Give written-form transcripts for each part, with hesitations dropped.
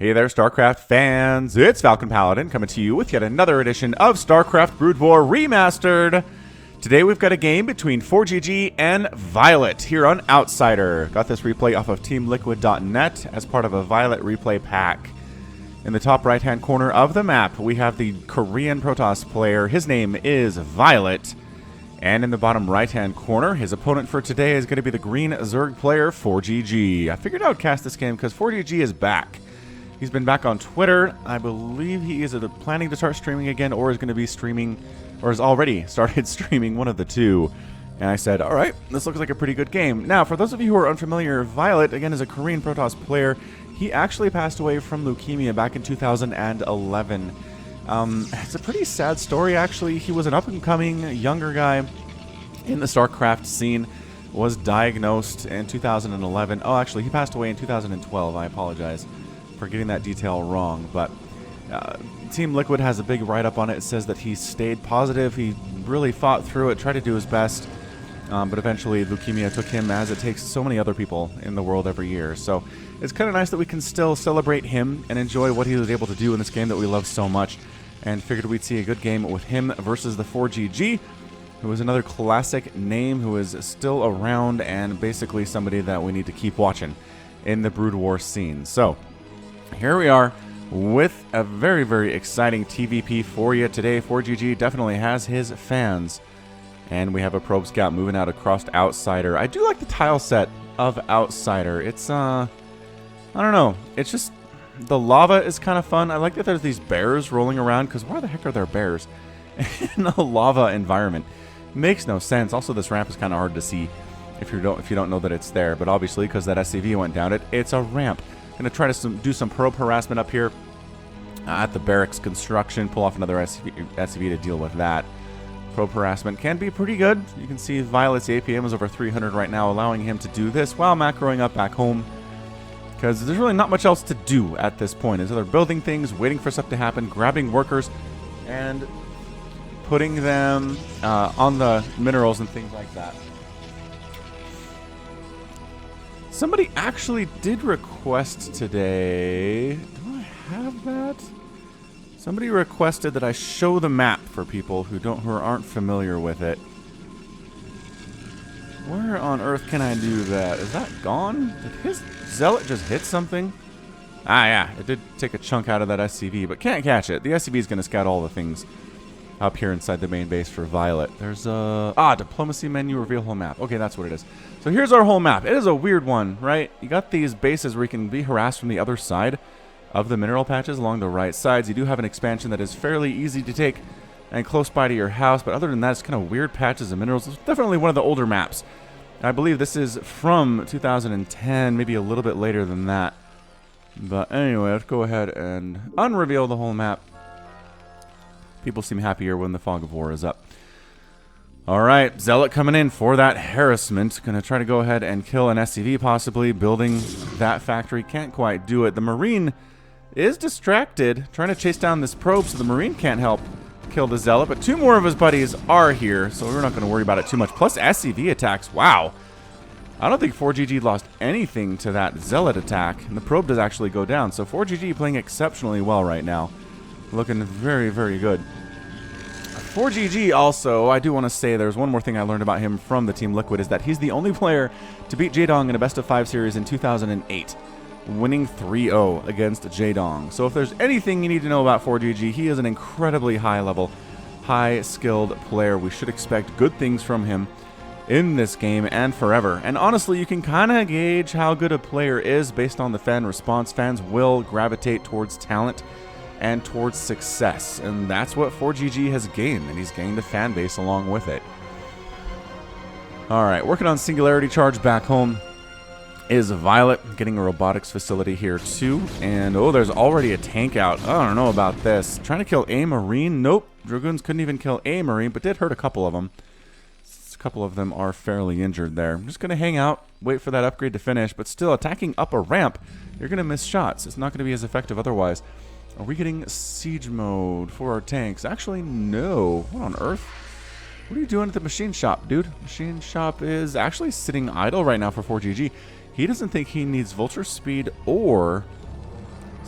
Hey there, StarCraft fans! It's Falcon Paladin coming to you with yet another edition of StarCraft Brood War Remastered. Today we've got a game between ForGG and Violet here on Outsider. Got this replay off of TeamLiquid.net as part of a Violet replay pack. In the top right-hand corner of the map, we have the Korean Protoss player. His name is Violet. And in the bottom right-hand corner, his opponent for today is going to be the green Zerg player, ForGG. I figured I would cast this game because ForGG is back. He's been back on Twitter. I believe he is planning to start streaming again, or is going to be streaming, or has already started streaming, one of the two. And I said, all right, this looks like a pretty good game. Now, for those of you who are unfamiliar, Violet, again, is a Korean Protoss player. He actually passed away from leukemia back in 2011. It's a pretty sad story, actually. He was an up-and-coming, younger guy in the StarCraft scene, was diagnosed in 2011. Oh, actually, he passed away in 2012. I apologize for getting that detail wrong, but Team Liquid has a big write-up on it. It says that he stayed positive, he really fought through it, tried to do his best, but eventually leukemia took him, as it takes so many other people in the world every year. So it's kind of nice that we can still celebrate him and enjoy what he was able to do in this game that we love so much, and figured we'd see a good game with him versus the ForGG, who is another classic name who is still around and basically somebody that we need to keep watching in the Brood War scene. So here we are with a very, very exciting TVP for you today. ForGG definitely has his fans. And we have a Probe Scout moving out across Outsider. I do like the tile set of Outsider. It's, I don't know. It's just, the lava is kind of fun. I like that there's these bears rolling around, because why the heck are there bears in a lava environment? Makes no sense. Also, this ramp is kind of hard to see if you don't know that it's there. But obviously, because that SCV went down, it's a ramp. Going to try to do some probe harassment up here at the barracks construction. Pull off another SCV to deal with that. Probe harassment can be pretty good. You can see Violet's APM is over 300 right now, allowing him to do this while macroing up back home, because there's really not much else to do at this point. Is either building things, waiting for stuff to happen, grabbing workers, and putting them on the minerals and things like that. Somebody actually did request today. Do I have that? Somebody requested that I show the map for people who aren't familiar with it. Where on earth can I do that? Is that gone? Did his Zealot just hit something? Ah, yeah, it did take a chunk out of that SCV, but can't catch it. The SCV is going to scout all the things up here inside the main base for Violet. There's a diplomacy menu, reveal whole map. Okay, that's what it is. So here's our whole map. It is a weird one, right? You got these bases where you can be harassed from the other side of the mineral patches along the right sides. You do have an expansion that is fairly easy to take and close by to your house, but other than that, it's kind of weird patches of minerals. It's definitely one of the older maps. I believe this is from 2010, maybe a little bit later than that. But anyway, let's go ahead and unreveal the whole map. People seem happier when the fog of war is up. Alright, Zealot coming in for that harassment. Gonna try to go ahead and kill an SCV, possibly. Building that factory. Can't quite do it. The Marine is distracted, trying to chase down this probe, so the Marine can't help kill the Zealot. But two more of his buddies are here, so we're not going to worry about it too much. Plus SCV attacks. Wow. I don't think ForGG lost anything to that Zealot attack. And the probe does actually go down. So ForGG playing exceptionally well right now. Looking very, very good. ForGG also, I do want to say there's one more thing I learned about him from the Team Liquid, is that he's the only player to beat Jaedong in a best-of-5 series in 2008, winning 3-0 against Jaedong. So if there's anything you need to know about ForGG, he is an incredibly high-level, high-skilled player. We should expect good things from him in this game and forever. And honestly, you can kind of gauge how good a player is based on the fan response. Fans will gravitate towards talent and towards success, and that's what ForGG has gained, and he's gained a fan base along with it. Alright, working on Singularity Charge back home is Violet, getting a robotics facility here too, and oh, there's already a tank out. I don't know about this. Trying to kill a Marine? Nope, Dragoons couldn't even kill a Marine, but did hurt a couple of them. A couple of them are fairly injured there. I'm just going to hang out, wait for that upgrade to finish, but still attacking up a ramp, you're going to miss shots. It's not going to be as effective otherwise. Are we getting siege mode for our tanks? Actually, no. What on earth? What are you doing at the machine shop, dude? Machine shop is actually sitting idle right now for ForGG. He doesn't think he needs vulture speed or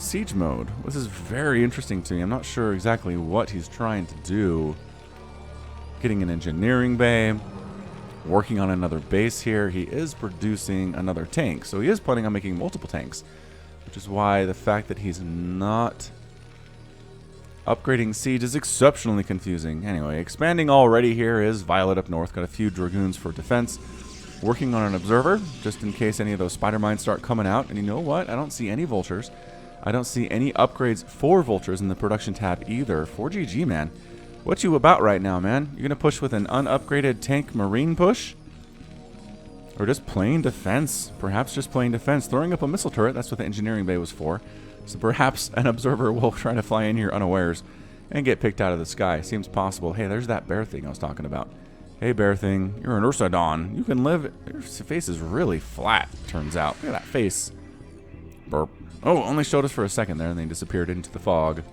Siege mode. This is very interesting to me. I'm not sure exactly what he's trying to do. Getting an engineering bay. Working on another base here. He is producing another tank. So he is planning on making multiple tanks. Which is why the fact that he's not upgrading siege is exceptionally confusing. Anyway, expanding already here is Violet up north. Got a few dragoons for defense. Working on an observer, just in case any of those spider mines start coming out. And you know what? I don't see any vultures. I don't see any upgrades for vultures in the production tab either. 4GG, man. What you about right now, man? You're going to push with an unupgraded tank marine push? Or just plain defense? Perhaps just plain defense. Throwing up a missile turret, that's what the engineering bay was for. So perhaps an observer will try to fly in here unawares and get picked out of the sky. Seems possible. Hey, there's that bear thing I was talking about. Hey, bear thing. You're an Ursadon. You can live... Your face is really flat, turns out. Look at that face. Burp. Oh, only showed us for a second there, and then disappeared into the fog.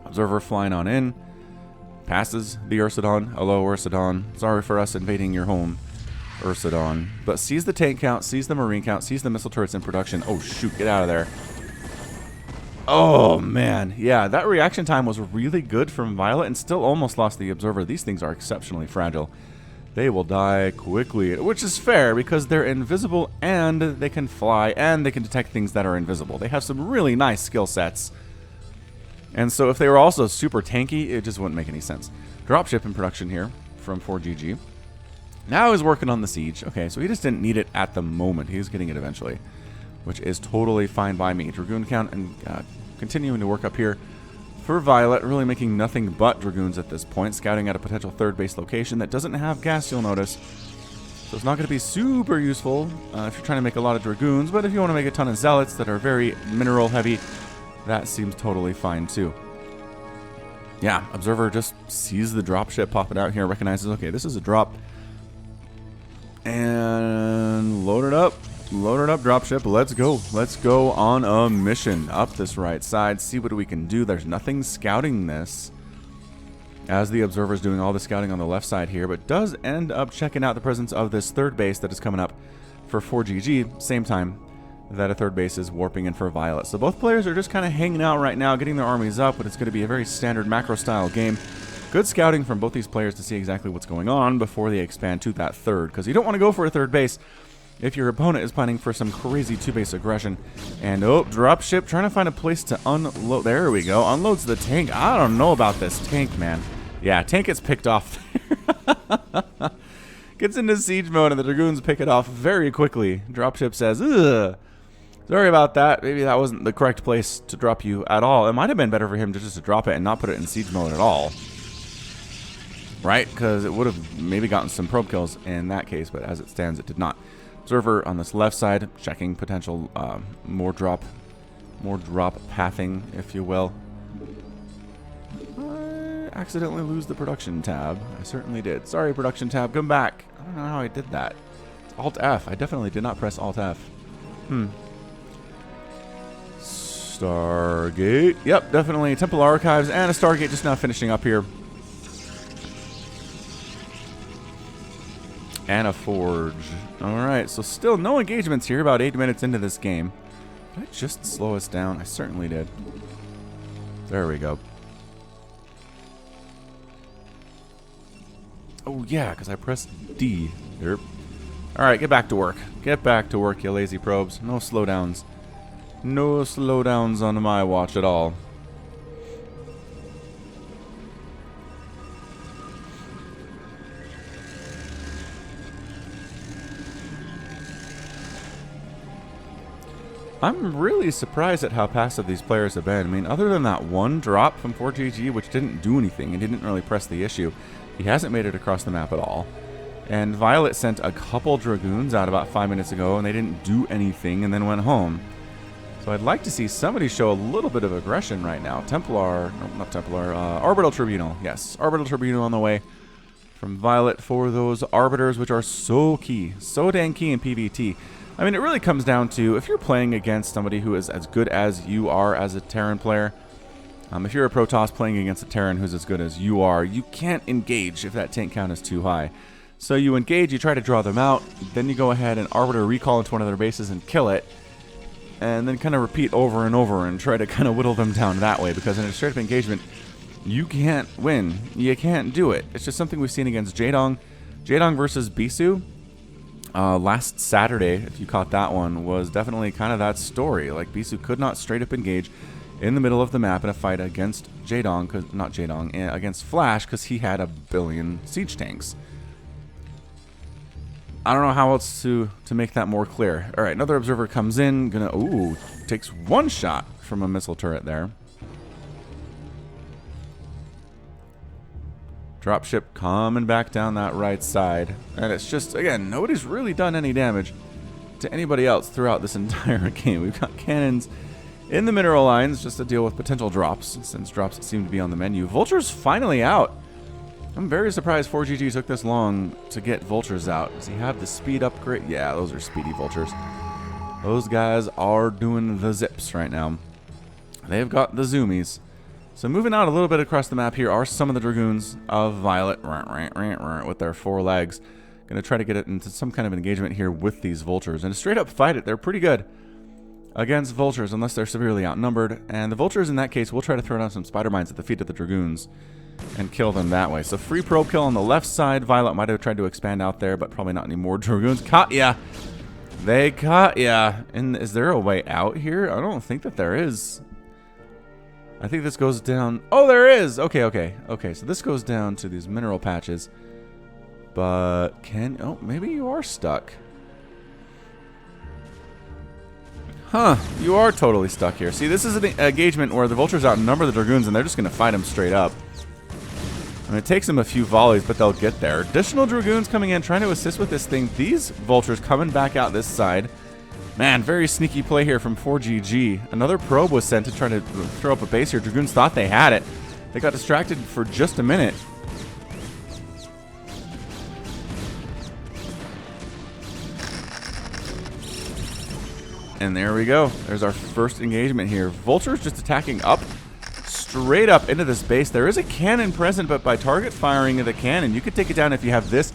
Observer flying on in. Passes the Ursadon. Hello, Ursadon. Sorry for us invading your home, Ursadon. But sees the tank count, sees the marine count, sees the missile turrets in production. Oh, shoot. Get out of there. Oh, man. Yeah, that reaction time was really good from Violet and still almost lost the Observer. These things are exceptionally fragile. They will die quickly, which is fair because they're invisible and they can fly and they can detect things that are invisible. They have some really nice skill sets. And so if they were also super tanky, it just wouldn't make any sense. Dropship in production here from 4GG. Now he's working on the siege. Okay, so he just didn't need it at the moment. He's getting it eventually, which is totally fine by me. Dragoon count and continuing to work up here for Violet, really making nothing but Dragoons at this point, scouting at a potential third base location that doesn't have gas, you'll notice. So it's not going to be super useful if you're trying to make a lot of Dragoons, but if you want to make a ton of Zealots that are very mineral heavy, that seems totally fine too. Yeah, Observer just sees the dropship popping out here, recognizes, okay, this is a drop, and load it up. Load it up, dropship. Let's go. Let's go on a mission up this right side. See what we can do. There's nothing scouting this, as the Observer's doing all the scouting on the left side here, but does end up checking out the presence of this third base that is coming up for 4GG, same time that a third base is warping in for Violet. So both players are just kind of hanging out right now, getting their armies up, but it's going to be a very standard macro-style game. Good scouting from both these players to see exactly what's going on before they expand to that third, because you don't want to go for a third base if your opponent is planning for some crazy two-base aggression. And, oh, dropship, trying to find a place to unload. There we go. Unloads the tank. I don't know about this tank, man. Yeah, tank gets picked off. Gets into siege mode, and the Dragoons pick it off very quickly. Dropship says, ugh. Sorry about that. Maybe that wasn't the correct place to drop you at all. It might have been better for him to just drop it and not put it in siege mode at all. Right? Because it would have maybe gotten some probe kills in that case, but as it stands, it did not. Observer on this left side, checking potential more drop pathing, if you will. I accidentally lose the production tab. I certainly did. Sorry, production tab, come back. I don't know how I did that. Alt F. I definitely did not press Alt F. Stargate. Yep, definitely. Temple Archives and a Stargate just now finishing up here. And a Forge. Alright, so still no engagements here, about 8 minutes into this game. Did I just slow us down? I certainly did. There we go. Oh yeah, because I pressed D. Derp. Alright, get back to work. Get back to work, you lazy probes. No slowdowns. No slowdowns on my watch at all. I'm really surprised at how passive these players have been. I mean, other than that one drop from 4GG, which didn't do anything and didn't really press the issue, he hasn't made it across the map at all. And Violet sent a couple Dragoons out about 5 minutes ago, and they didn't do anything and then went home. So I'd like to see somebody show a little bit of aggression right now. Templar, no, not Templar, Orbital Tribunal. Yes, Orbital Tribunal on the way from Violet for those Arbiters, which are so key, so dang key in PvT. I mean, it really comes down to, if you're playing against somebody who is as good as you are as a Terran player, if you're a Protoss playing against a Terran who's as good as you are, you can't engage if that tank count is too high. So you engage, you try to draw them out, then you go ahead and Arbiter recall into one of their bases and kill it. and then kind of repeat over and over and try to kind of whittle them down that way, because in a straight-up engagement, you can't win. You can't do it. It's just something we've seen against Jaedong. Jaedong versus Bisu. Last Saturday, if you caught that one, was definitely kind of that story. Like, Bisu could not straight-up engage in the middle of the map in a fight against Jaedong, not Jaedong, against Flash, because he had a billion siege tanks. I don't know how else to make that more clear. All right, another observer comes in, takes one shot from a missile turret there. Dropship coming back down that right side. And it's just, again, nobody's really done any damage to anybody else throughout this entire game. We've got cannons in the mineral lines just to deal with potential drops, since drops seem to be on the menu. Vulture's finally out. I'm very surprised ForGG took this long to get Vultures out. Does he have the speed upgrade? Yeah, those are speedy Vultures. Those guys are doing the zips right now. They've got the zoomies. So moving out a little bit across the map here are some of the Dragoons of Violet with their 4 legs. Going to try to get it into some kind of engagement here with these Vultures. And to straight up fight it, they're pretty good against Vultures unless they're severely outnumbered. And the Vultures in that case will try to throw down some Spider Mines at the feet of the Dragoons and kill them that way. So free probe kill on the left side. Violet might have tried to expand out there, but probably not any more Dragoons. Caught ya! They caught ya! And is there a way out here? I don't think that there is. I think this goes down. Oh, there is! Okay. So this goes down to these mineral patches. But oh, maybe you are stuck. Huh, you are totally stuck here. See, this is an engagement where the Vultures outnumber the Dragoons and they're just going to fight them straight up. I mean, it takes them a few volleys, but they'll get there. Additional Dragoons coming in, trying to assist with this thing. These Vultures coming back out this side. Man, very sneaky play here from ForGG. Another probe was sent to try to throw up a base here. Dragoons thought they had it. They got distracted for just a minute. And there we go. There's our first engagement here. Vultures just attacking up, straight up into this base. There is a cannon present, but by target firing of the cannon, you could take it down if you have this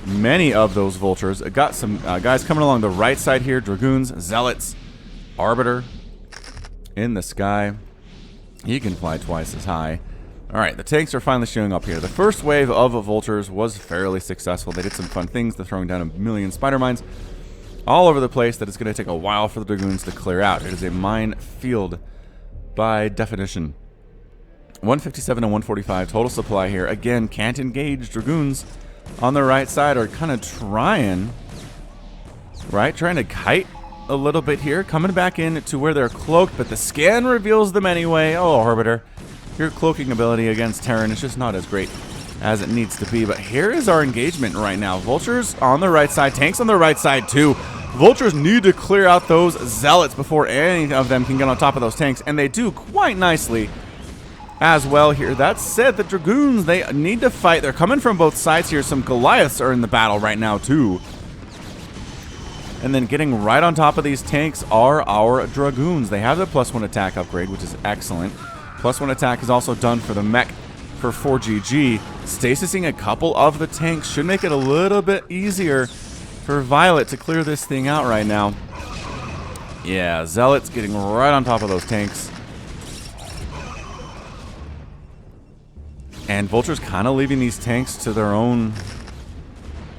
many of those Vultures. Got some guys coming along the right side here. Dragoons, Zealots, Arbiter in the sky. He can fly twice as high. All right, the tanks are finally showing up here. The first wave of Vultures was fairly successful. They did some fun things. They're throwing down a million Spider Mines all over the place that it's going to take a while for the Dragoons to clear out. It is a minefield by definition. 157 and 145 total supply here. Again, can't engage. Dragoons on the right side are kind of trying to kite a little bit here. Coming back in to where they're cloaked, but the scan reveals them anyway. Oh, Arbiter, your cloaking ability against Terran is just not as great as it needs to be. But here is our engagement right now. Vultures on the right side, tanks on the right side too. Vultures need to clear out those Zealots before any of them can get on top of those tanks, and they do quite nicely as well here. That said, the Dragoons, they need to fight. They're coming from both sides here. Some Goliaths are in the battle right now too. And then getting right on top of these tanks are our Dragoons. They have the +1 attack upgrade, which is excellent. +1 attack is also done for the mech for ForGG. Stasising a couple of the tanks should make it a little bit easier for Violet to clear this thing out right now. Yeah, Zealots getting right on top of those tanks. And Vulture's kind of leaving these tanks to their own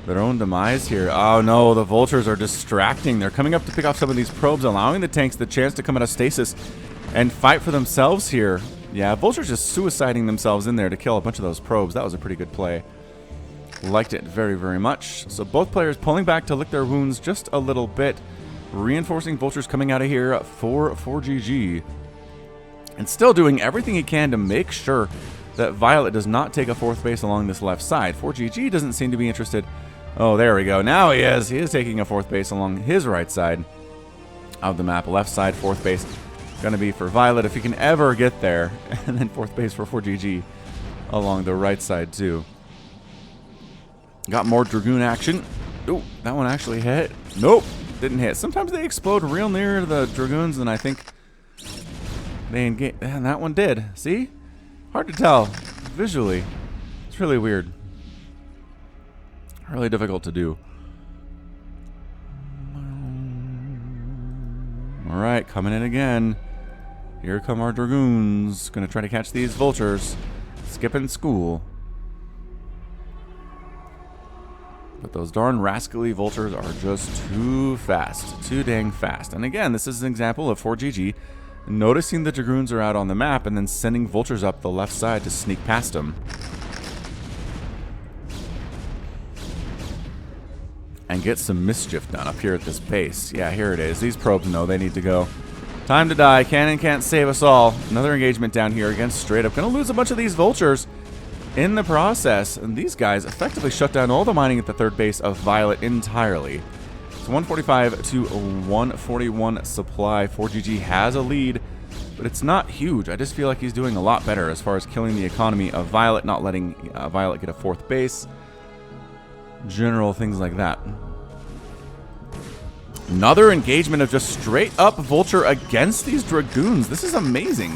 demise here. Oh no, the Vultures are distracting. They're coming up to pick off some of these probes, allowing the tanks the chance to come out of stasis and fight for themselves here. Yeah, Vulture's just suiciding themselves in there to kill a bunch of those probes. That was a pretty good play. Liked it very, very much. So both players pulling back to lick their wounds just a little bit. Reinforcing Vultures coming out of here for ForGG. And still doing everything he can to make sure that Violet does not take a 4th base along this left side. ForGG doesn't seem to be interested. Oh, there we go. Now he is. He is taking a 4th base along his right side of the map. Left side, 4th base going to be for Violet if he can ever get there. And then 4th base for ForGG along the right side too. Got more Dragoon action. Oh, that one actually hit. Nope, didn't hit. Sometimes they explode real near the Dragoons, and I think they engage. And that one did. See? Hard to tell visually. It's really weird. Really difficult to do. Alright, coming in again. Here come our Dragoons. Gonna try to catch these vultures. Skipping school. But those darn rascally vultures are just too fast. Too dang fast. And again, this is an example of ForGG noticing the Dragoons are out on the map and then sending vultures up the left side to sneak past them. And get some mischief done up here at this base. Yeah, here it is. These probes know they need to go. Time to die. Cannon can't save us all. Another engagement down here against Straight Up. Gonna lose a bunch of these vultures in the process. And these guys effectively shut down all the mining at the third base of Violet entirely. So 145 to 141 supply. ForGG has a lead, but it's not huge. I just feel like he's doing a lot better as far as killing the economy of Violet, not letting Violet get a fourth base. General things like that. Another engagement of just straight up Vulture against these Dragoons. This is amazing.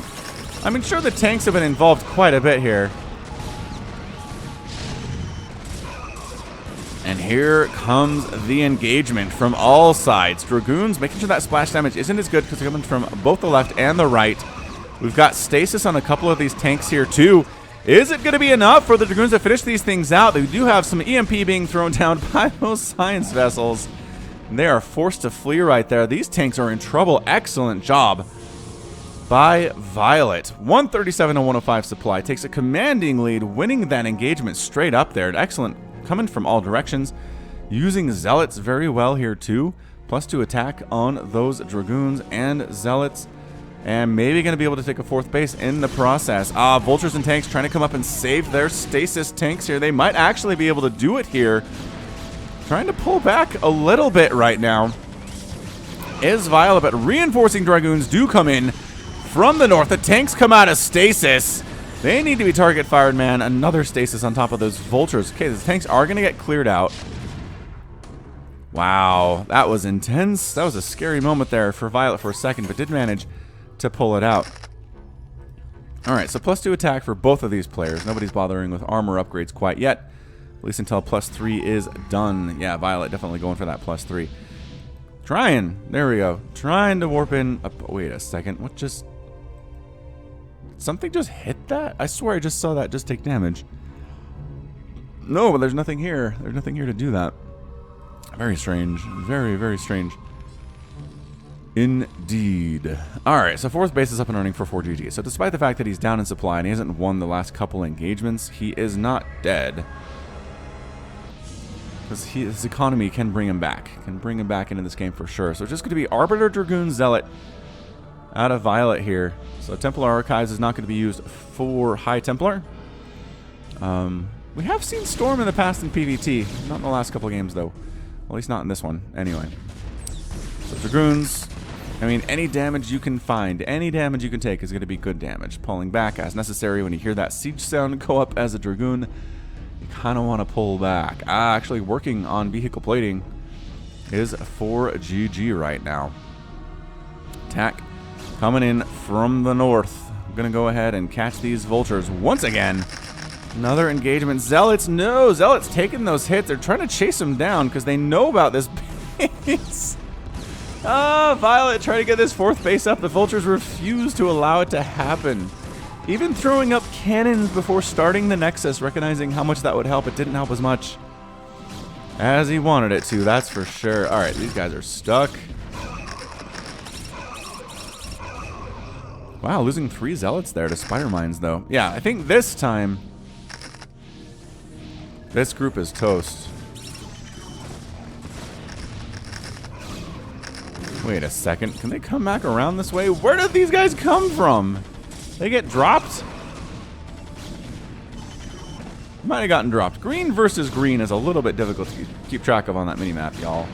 I mean, sure, the tanks have been involved quite a bit here. And here comes the engagement from all sides. Dragoons making sure that splash damage isn't as good because it's coming from both the left and the right. We've got stasis on a couple of these tanks here too. Is it going to be enough for the Dragoons to finish these things out? They do have some EMP being thrown down by those science vessels. And they are forced to flee right there. These tanks are in trouble. Excellent job by Violet. 137 to 105 supply. Takes a commanding lead, winning that engagement straight up there. Excellent coming from all directions. Using Zealots very well here too. +2 attack on those Dragoons and Zealots. And maybe going to be able to take a fourth base in the process. Vultures and tanks trying to come up and save their stasis tanks here. They might actually be able to do it here. Trying to pull back a little bit right now is Violet, but reinforcing Dragoons do come in from the north. The tanks come out of stasis. They need to be target fired, man. Another stasis on top of those vultures. Okay, the tanks are going to get cleared out. Wow, that was intense. That was a scary moment there for Violet for a second, but did manage to pull it out. Alright, so +2 attack for both of these players. Nobody's bothering with armor upgrades quite yet. At least until +3 is done. Yeah, Violet definitely going for that +3. Trying. There we go. Trying to warp in. Wait a second. What just... Something just hit that? I swear I just saw that just take damage. No, but there's nothing here. There's nothing here to do that. Very strange. Very, very strange. Indeed. Alright, so fourth base is up and running for ForGG. So despite the fact that he's down in supply and he hasn't won the last couple engagements, he is not dead. Because his economy can bring him back. Can bring him back into this game for sure. So it's just going to be Arbiter, Dragoon, Zealot out of Violet here. So Templar Archives is not going to be used for High Templar. We have seen Storm in the past in PvT. Not in the last couple games though. At least not in this one. Anyway. So Dragoons. I mean, any damage you can find, any damage you can take is going to be good damage. Pulling back as necessary. When you hear that siege sound go up as a Dragoon, you kind of want to pull back. Actually working on vehicle plating is ForGG right now. Attack coming in from the north. I'm going to go ahead and catch these vultures once again. Another engagement. Zealots, no! Zealots taking those hits. They're trying to chase them down because they know about this base. Violet trying to get this fourth base up. The vultures refuse to allow it to happen. Even throwing up cannons before starting the Nexus, recognizing how much that would help. It didn't help as much as he wanted it to, that's for sure. Alright, these guys are stuck. Wow, losing 3 Zealots there to Spider Mines, though. Yeah, I think this time, this group is toast. Wait a second. Can they come back around this way? Where did these guys come from? They get dropped? Might have gotten dropped. Green versus green is a little bit difficult to keep track of on that minimap, y'all.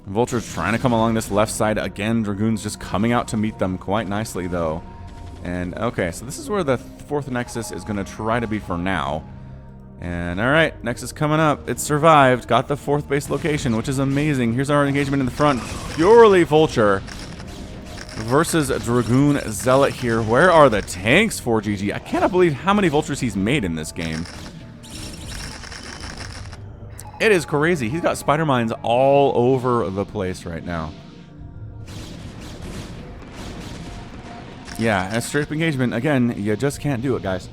Vultures trying to come along this left side. Again, Dragoons just coming out to meet them quite nicely, though. And, okay, so this is where the fourth Nexus is going to try to be for now. And, alright, Nexus coming up. It survived. Got the fourth base location, which is amazing. Here's our engagement in the front. Purely Vulture versus Dragoon Zealot here. Where are the tanks for ForGG? I cannot believe how many Vultures he's made in this game. It is crazy. He's got Spider Mines all over the place right now. Yeah, a straight up engagement. Again, you just can't do it, guys.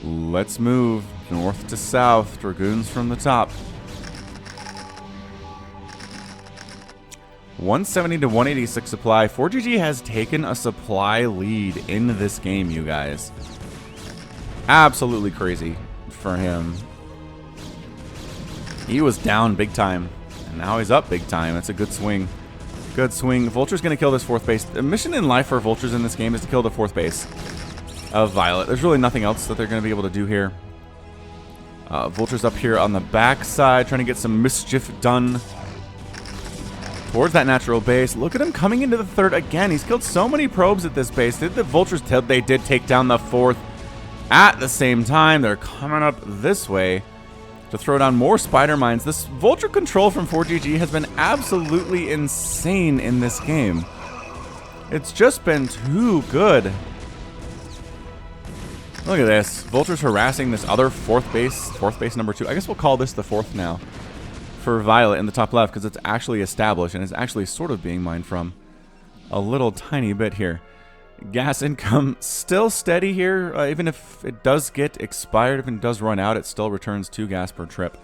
Let's move north to south. Dragoons from the top. 170 to 186 supply. ForGG has taken a supply lead in this game, you guys. Absolutely crazy for him. He was down big time, and now he's up big time. That's a good swing. Good swing. Vulture's going to kill this fourth base. The mission in life for Vultures in this game is to kill the fourth base of Violet. There's really nothing else that they're going to be able to do here. Vulture's up here on the back side, trying to get some mischief done towards that natural base. Look at him coming into the third again. He's killed so many probes at this base. Did the Vultures tell they did take down the fourth at the same time? They're coming up this way to throw down more spider mines. This Vulture control from ForGG has been absolutely insane in this game. It's just been too good. Look at this. Vulture's harassing this other fourth base number 2. I guess we'll call this the fourth now for Violet in the top left because it's actually established and it's actually sort of being mined from a little tiny bit here. Gas income still steady here. Even if it does get expired, if it does run out, it still returns 2 gas per trip,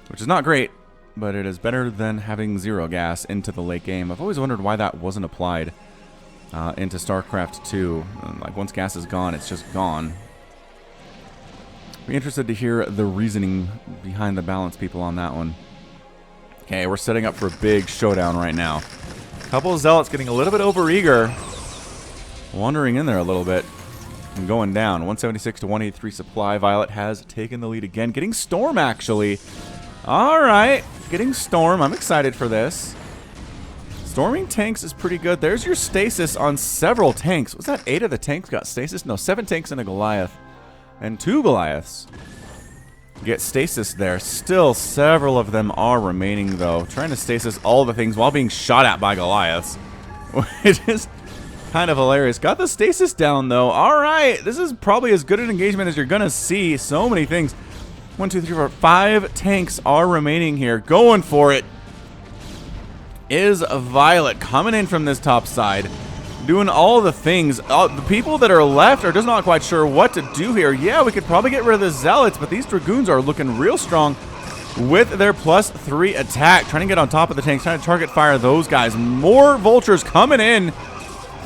which is not great, but it is better than having 0 gas into the late game. I've always wondered why that wasn't applied into StarCraft 2. Like, once gas is gone, it's just gone. Be interested to hear the reasoning behind the balance people on that one. Okay, we're setting up for a big showdown right now. A couple of Zealots getting a little bit overeager. Wandering in there a little bit. And going down. 176 to 183 supply. Violet has taken the lead again. Getting Storm, actually. Alright. Getting Storm. I'm excited for this. Storming tanks is pretty good. There's your stasis on several tanks. Was that 8 of the tanks got stasis? No, 7 tanks and a Goliath. And 2 Goliaths get stasis there. Still, several of them are remaining, though. Trying to stasis all the things while being shot at by Goliaths. Which is kind of hilarious. Got the stasis down, though. Alright, this is probably as good an engagement as you're going to see. So many things. 1, 2, 3, 4, 5 tanks are remaining here. Going for it is Violet coming in from this top side. Doing all the things. The people that are left are just not quite sure what to do here. Yeah, we could probably get rid of the Zealots, but these Dragoons are looking real strong with their +3 attack. Trying to get on top of the tanks, trying to target fire those guys. More Vultures coming in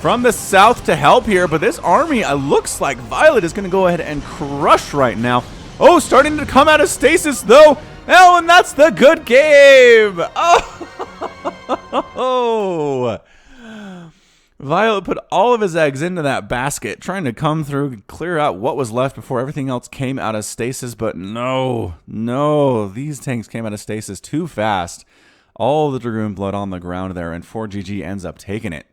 from the south to help here, but this army looks like Violet is going to go ahead and crush right now. Oh, starting to come out of stasis, though. Oh, and that's the good game. Oh. Violet put all of his eggs into that basket, trying to come through, clear out what was left before everything else came out of stasis, but no, these tanks came out of stasis too fast. All the Dragoon blood on the ground there, and ForGG ends up taking it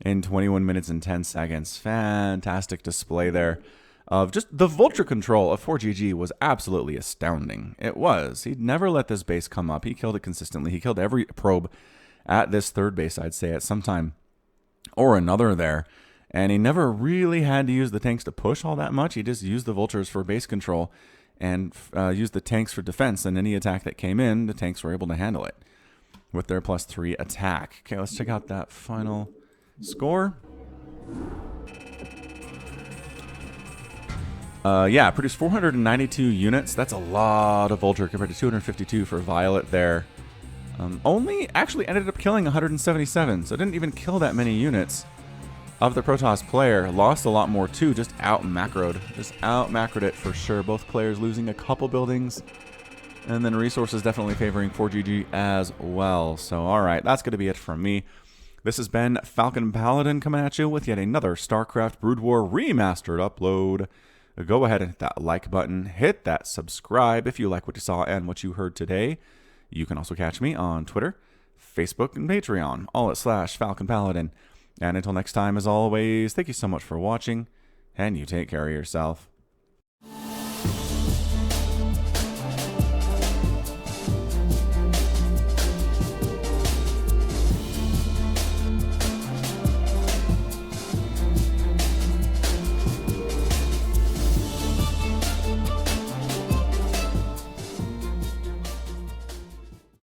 in 21 minutes and 10 seconds. Fantastic display there of just the Vulture control of ForGG was absolutely astounding. It was. He'd never let this base come up. He killed it consistently. He killed every probe at this third base, I'd say, at some time or another there, and he never really had to use the tanks to push all that much. He just used the Vultures for base control and used the tanks for defense, and any attack that came in, the tanks were able to handle it with their +3 attack. Okay, let's check out that final score. Yeah, produced 492 units. That's a lot of Vulture compared to 252 for Violet there. Only actually ended up killing 177, so didn't even kill that many units of the Protoss player. Lost a lot more too, just out-macroed. Just out-macroed it for sure. Both players losing a couple buildings, and then resources definitely favoring ForGG as well. So alright, that's going to be it from me. This has been Falcon Paladin coming at you with yet another StarCraft Brood War Remastered upload. Go ahead and hit that like button, hit that subscribe if you like what you saw and what you heard today. You can also catch me on Twitter, Facebook, and Patreon, all at /Falcon Paladin. And until next time, as always, thank you so much for watching, and you take care of yourself.